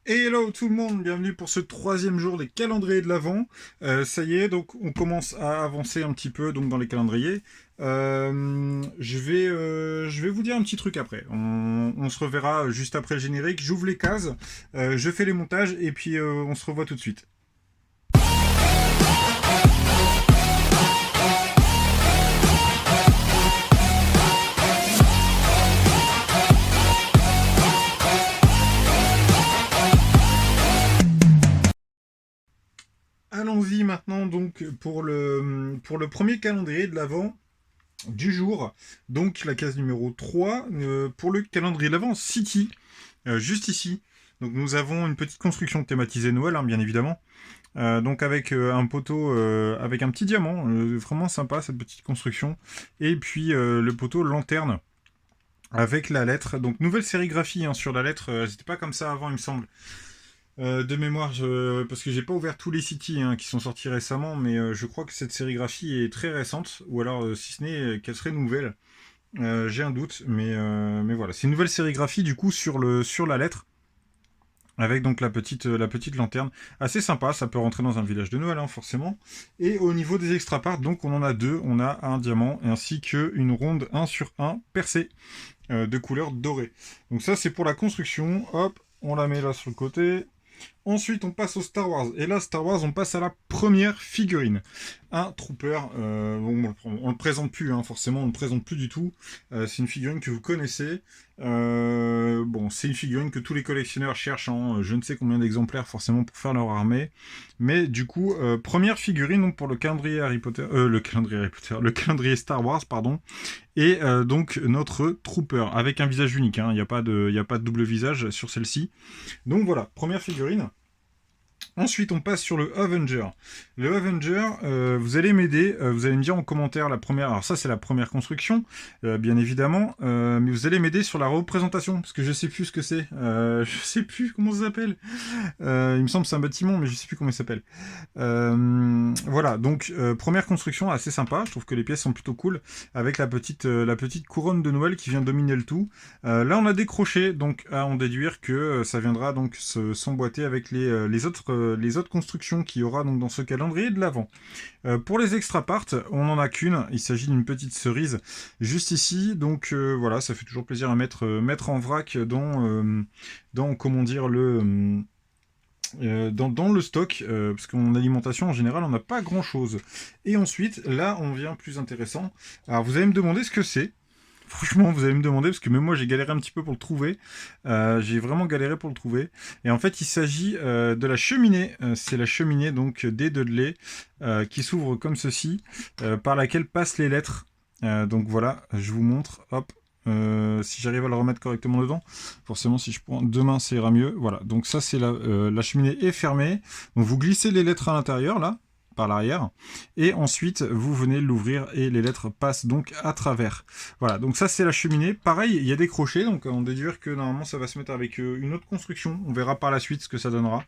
Et hello tout le monde, bienvenue pour ce troisième jour des calendriers de l'Avent. Ça y est, donc on commence à avancer un petit peu donc dans les calendriers. Je vais vous dire un petit truc après. On se reverra juste après le générique. J'ouvre les cases, je fais les montages et puis on se revoit tout de suite. Allons-y maintenant donc pour le premier calendrier de l'Avent du jour. Donc la case numéro 3 pour le calendrier de l'Avent City, juste ici. Donc nous avons une petite construction thématisée Noël, hein, bien évidemment. Donc avec un poteau avec un petit diamant, vraiment sympa cette petite construction. Et puis le poteau lanterne avec la lettre. Donc nouvelle sérigraphie hein, sur la lettre, c'était pas comme ça avant il me semble. De mémoire, parce que j'ai pas ouvert tous les cities hein, qui sont sortis récemment, mais je crois que cette sérigraphie est très récente, ou alors si ce n'est qu'elle serait nouvelle. J'ai un doute, mais voilà. C'est une nouvelle sérigraphie du coup sur la lettre, avec donc la petite lanterne. Assez sympa, ça peut rentrer dans un village de Noël, hein, forcément. Et au niveau des extra parts, donc on en a deux. On a un diamant ainsi qu'une ronde 1 sur 1 percée de couleur dorée. Donc ça c'est pour la construction. Hop, on la met là sur le côté. Ensuite, on passe au Star Wars. Et là, Star Wars, on passe à la première figurine. Un Trooper. Bon, on le présente plus, hein, forcément, on le présente plus du tout. C'est une figurine que vous connaissez. Bon, c'est une figurine que tous les collectionneurs cherchent en je ne sais combien d'exemplaires, forcément, pour faire leur armée. Mais du coup, première figurine donc, pour le calendrier Harry Potter. Le calendrier Star Wars, pardon. Et donc, notre Trooper, avec un visage unique. Hein. Il n'y a pas de double visage sur celle-ci. Donc voilà, première figurine. Ensuite, on passe sur le Avenger. Le Avenger, vous allez m'aider, vous allez me dire en commentaire la première. Alors ça, c'est la première construction, bien évidemment, mais vous allez m'aider sur la représentation parce que je sais plus ce que c'est. Je sais plus comment ça s'appelle. Il me semble que c'est un bâtiment, mais je sais plus comment il s'appelle. Voilà, donc première construction assez sympa. Je trouve que les pièces sont plutôt cool avec la petite couronne de Noël qui vient dominer le tout. Là, on a décroché, donc à en déduire que ça viendra donc s'emboîter avec les autres constructions qu'il y aura donc dans ce calendrier de l'Avent. Pour les extra parts, on n'en a qu'une. Il s'agit d'une petite cerise juste ici. Donc voilà, ça fait toujours plaisir à mettre en vrac dans comment dire dans le stock, parce qu'en alimentation en général on n'a pas grand chose. Et ensuite là on vient plus intéressant. Alors vous allez me demander ce que c'est. Franchement, vous allez me demander, parce que même moi j'ai galéré un petit peu pour le trouver. J'ai vraiment galéré pour le trouver. Et en fait, il s'agit de la cheminée. C'est la cheminée donc des Dudley qui s'ouvre comme ceci, par laquelle passent les lettres. Donc voilà, je vous montre. Hop. Si j'arrive à le remettre correctement dedans, forcément si je prends deux mains ça ira mieux. Voilà, donc ça c'est la cheminée est fermée. Donc vous glissez les lettres à l'intérieur là, par l'arrière, et ensuite vous venez l'ouvrir et les lettres passent donc à travers. Voilà, donc ça c'est la cheminée. Pareil, il y a des crochets, donc on déduire que normalement ça va se mettre avec une autre construction. On verra par la suite ce que ça donnera.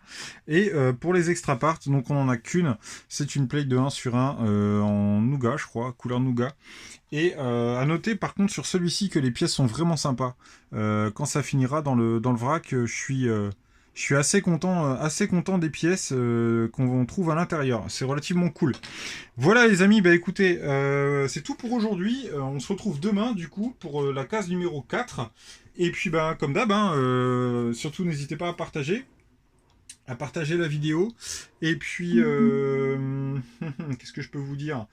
Et pour les extra parts, donc on en a qu'une. C'est une plate de 1 sur 1 en nougat, je crois, couleur nougat. Et à noter par contre sur celui-ci que les pièces sont vraiment sympas. Quand ça finira dans le vrac, je suis assez content des pièces qu'on trouve à l'intérieur. C'est relativement cool. Voilà les amis, bah écoutez, c'est tout pour aujourd'hui. On se retrouve demain du coup pour la case numéro 4. Et puis bah comme d'hab, hein, surtout n'hésitez pas à partager la vidéo. Et puis qu'est-ce que je peux vous dire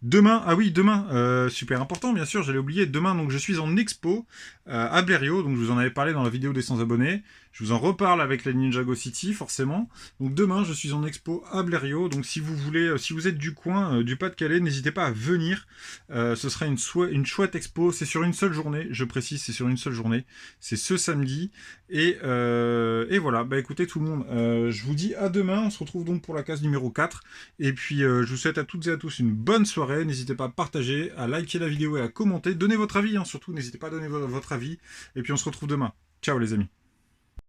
Demain, ah oui, demain, super important, bien sûr, j'allais oublier. Demain, donc, je suis en expo à Blériot, donc je vous en avais parlé dans la vidéo des 100 abonnés. Je vous en reparle avec la Ninjago City, forcément. Donc demain, je suis en expo à Blériot. Donc si vous voulez, si vous êtes du coin, du Pas-de-Calais, n'hésitez pas à venir. Ce sera une chouette expo. C'est sur une seule journée, je précise, c'est sur une seule journée. C'est ce samedi. Et voilà, bah écoutez tout le monde, je vous dis à demain. On se retrouve donc pour la case numéro 4. Et puis je vous souhaite à toutes et à tous une bonne soirée. N'hésitez pas à partager, à liker la vidéo et à commenter. Donnez votre avis, hein, surtout, n'hésitez pas à donner votre avis. Et puis on se retrouve demain. Ciao les amis.